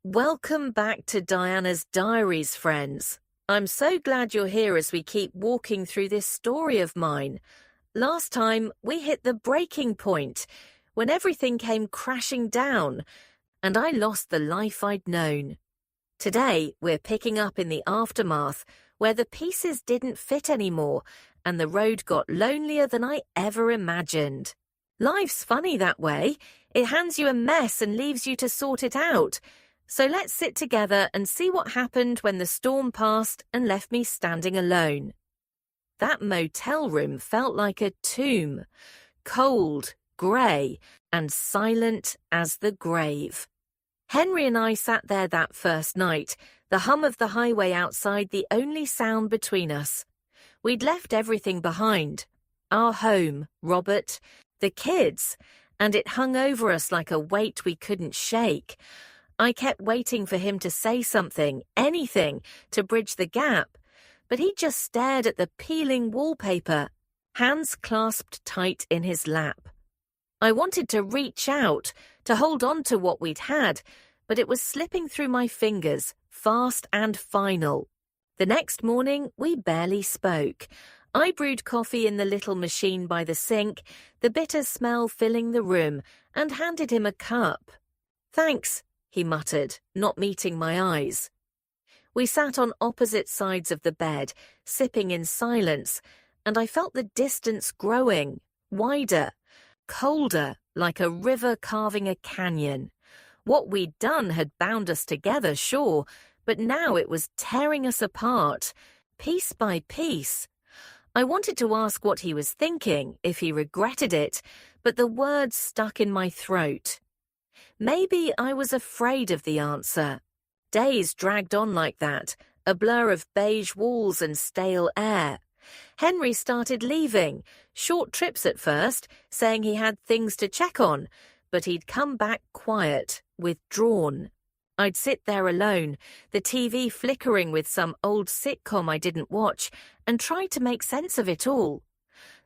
Welcome back to Diana's Diaries, friends. I'm so glad you're here as we keep walking through this story of mine. Last time, we hit the breaking point, when everything came crashing down, and I lost the life I'd known. Today, we're picking up in the aftermath, where the pieces didn't fit anymore, and the road got lonelier than I ever imagined. Life's funny that way. It hands you a mess and leaves you to sort it out. So let's sit together and see what happened when the storm passed and left me standing alone. That motel room felt like a tomb, cold, grey, and silent as the grave. Henry and I sat there that first night, the hum of the highway outside the only sound between us. We'd left everything behind. Our home, Robert, the kids, and it hung over us like a weight we couldn't shake. I kept waiting for him to say something, anything, to bridge the gap, but he just stared at the peeling wallpaper, hands clasped tight in his lap. I wanted to reach out, to hold on to what we'd had, but it was slipping through my fingers, fast and final. The next morning, we barely spoke. I brewed coffee in the little machine by the sink, the bitter smell filling the room, and handed him a cup. "Thanks," he muttered, not meeting my eyes. We sat on opposite sides of the bed, sipping in silence, and I felt the distance growing, wider, colder, like a river carving a canyon. What we'd done had bound us together, sure, but now it was tearing us apart, piece by piece. I wanted to ask what he was thinking, if he regretted it, but the words stuck in my throat. Maybe I was afraid of the answer. Days dragged on like that, a blur of beige walls and stale air. Henry started leaving, short trips at first, saying he had things to check on, but he'd come back quiet, withdrawn. I'd sit there alone, the TV flickering with some old sitcom I didn't watch, and try to make sense of it all.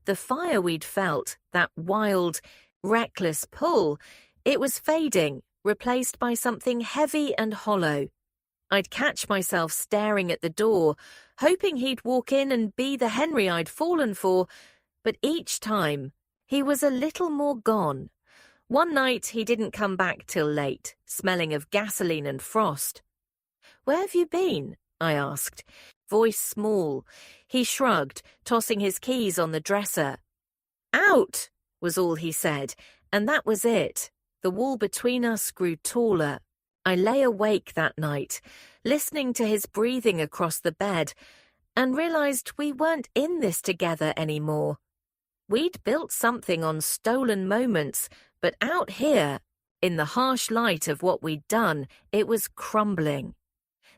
The fire we'd felt, that wild, reckless pull, it was fading, replaced by something heavy and hollow. I'd catch myself staring at the door, hoping he'd walk in and be the Henry I'd fallen for, but each time, he was a little more gone. One night he didn't come back till late, smelling of gasoline and frost. "Where have you been?" I asked, voice small. He shrugged, tossing his keys on the dresser. "Out," was all he said, and that was it. The wall between us grew taller. I lay awake that night, listening to his breathing across the bed, and realized we weren't in this together anymore. We'd built something on stolen moments, but out here, in the harsh light of what we'd done, it was crumbling.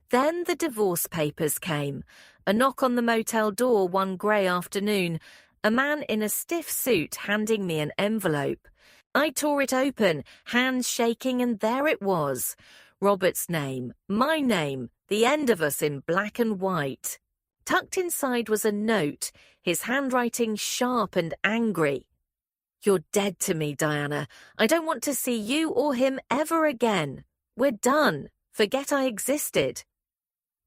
Then the divorce papers came, a knock on the motel door one grey afternoon, a man in a stiff suit handing me an envelope. I tore it open, hands shaking, and there it was. Robert's name, my name, the end of us in black and white. Tucked inside was a note, his handwriting sharp and angry. "You're dead to me, Diana. I don't want to see you or him ever again. We're done. Forget I existed."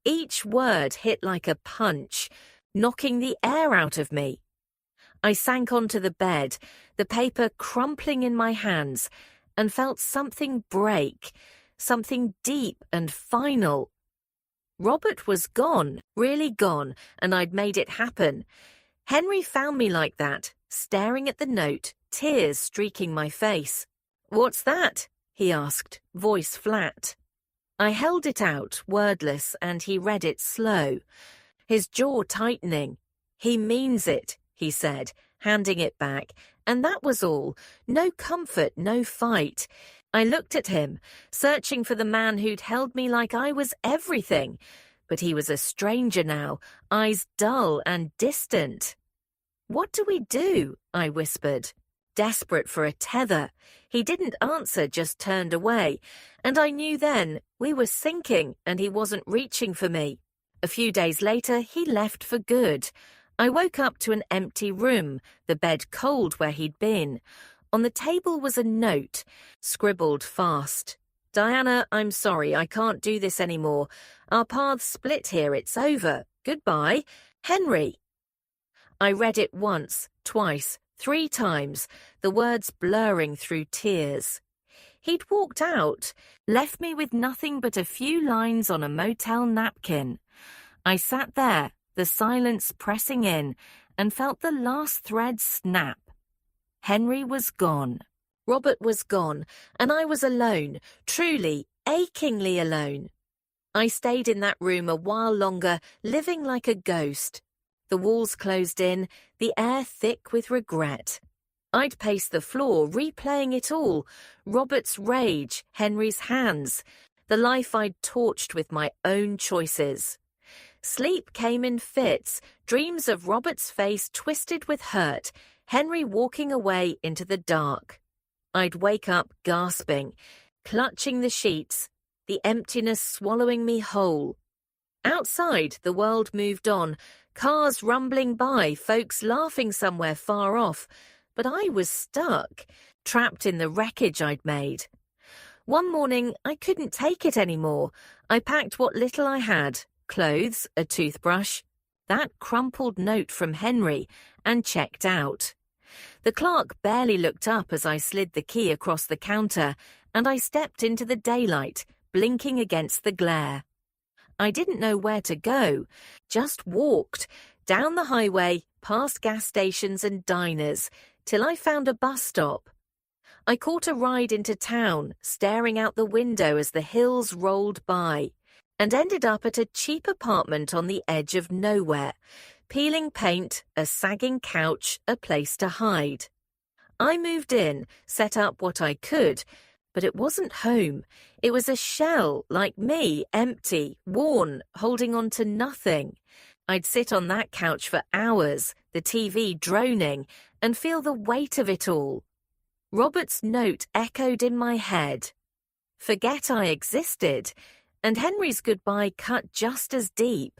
Each word hit like a punch, knocking the air out of me. I sank onto the bed, the paper crumpling in my hands, and felt something break, something deep and final. Robert was gone, really gone, and I'd made it happen. Henry found me like that, staring at the note, tears streaking my face. "What's that?" he asked, voice flat. I held it out, wordless, and he read it slow, his jaw tightening. "He means it," he said, handing it back, and that was all. No comfort, no fight. I looked at him, searching for the man who'd held me like I was everything, but he was a stranger now, eyes dull and distant. "What do we do?" I whispered, desperate for a tether. He didn't answer, just turned away, and I knew then we were sinking and he wasn't reaching for me. A few days later, he left for good. I woke up to an empty room, the bed cold where he'd been. On the table was a note, scribbled fast. Diana, I'm sorry, I can't do this anymore. Our paths split here, it's over. Goodbye. Henry. I read it once, twice, 3 times, the words blurring through tears. He'd walked out, left me with nothing but a few lines on a motel napkin. I sat there, the silence pressing in, and felt the last thread snap. Henry was gone. Robert was gone, and I was alone, truly, achingly alone. I stayed in that room a while longer, living like a ghost. The walls closed in, the air thick with regret. I'd pace the floor, replaying it all, Robert's rage, Henry's hands, the life I'd torched with my own choices. Sleep came in fits, dreams of Robert's face twisted with hurt, Henry walking away into the dark. I'd wake up gasping, clutching the sheets, the emptiness swallowing me whole. Outside, the world moved on, cars rumbling by, folks laughing somewhere far off, but I was stuck, trapped in the wreckage I'd made. One morning, I couldn't take it anymore. I packed what little I had, clothes, a toothbrush, that crumpled note from Henry, and checked out. The clerk barely looked up as I slid the key across the counter, and I stepped into the daylight, blinking against the glare. I didn't know where to go, just walked, down the highway, past gas stations and diners, till I found a bus stop. I caught a ride into town, staring out the window as the hills rolled by, and ended up at a cheap apartment on the edge of nowhere, peeling paint, a sagging couch, a place to hide. I moved in, set up what I could, but it wasn't home. It was a shell, like me, empty, worn, holding on to nothing. I'd sit on that couch for hours, the TV droning, and feel the weight of it all. Robert's note echoed in my head. Forget I existed, and Henry's goodbye cut just as deep.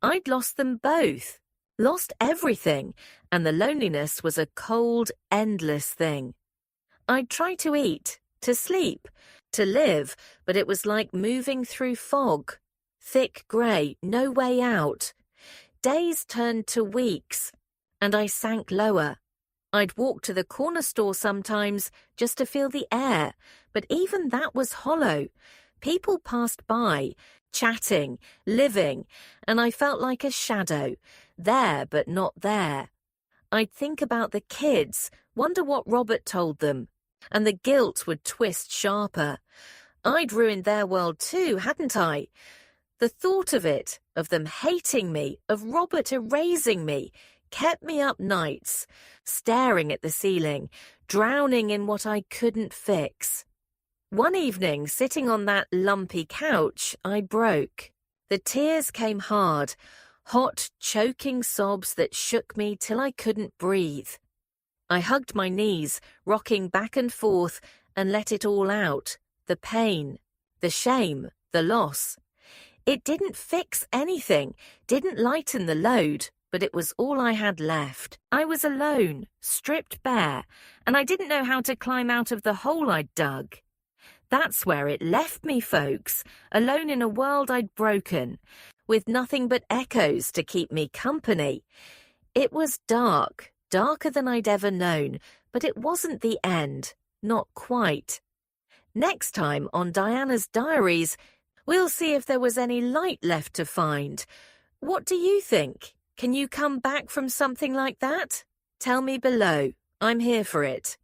I'd lost them both, lost everything, and the loneliness was a cold, endless thing. I'd try to eat, to sleep, to live, but it was like moving through fog. Thick grey, no way out. Days turned to weeks, and I sank lower. I'd walk to the corner store sometimes just to feel the air, but even that was hollow. People passed by, chatting, living, and I felt like a shadow, there but not there. I'd think about the kids, wonder what Robert told them, and the guilt would twist sharper. I'd ruined their world too, hadn't I? The thought of it, of them hating me, of Robert erasing me, kept me up nights, staring at the ceiling, drowning in what I couldn't fix. One evening, sitting on that lumpy couch, I broke. The tears came hard, hot, choking sobs that shook me till I couldn't breathe. I hugged my knees, rocking back and forth, and let it all out. The pain, the shame, the loss. It didn't fix anything, didn't lighten the load, but it was all I had left. I was alone, stripped bare, and I didn't know how to climb out of the hole I'd dug. That's where it left me, folks, alone in a world I'd broken, with nothing but echoes to keep me company. It was dark, darker than I'd ever known, but it wasn't the end, not quite. Next time on Diana's Diaries, we'll see if there was any light left to find. What do you think? Can you come back from something like that? Tell me below. I'm here for it.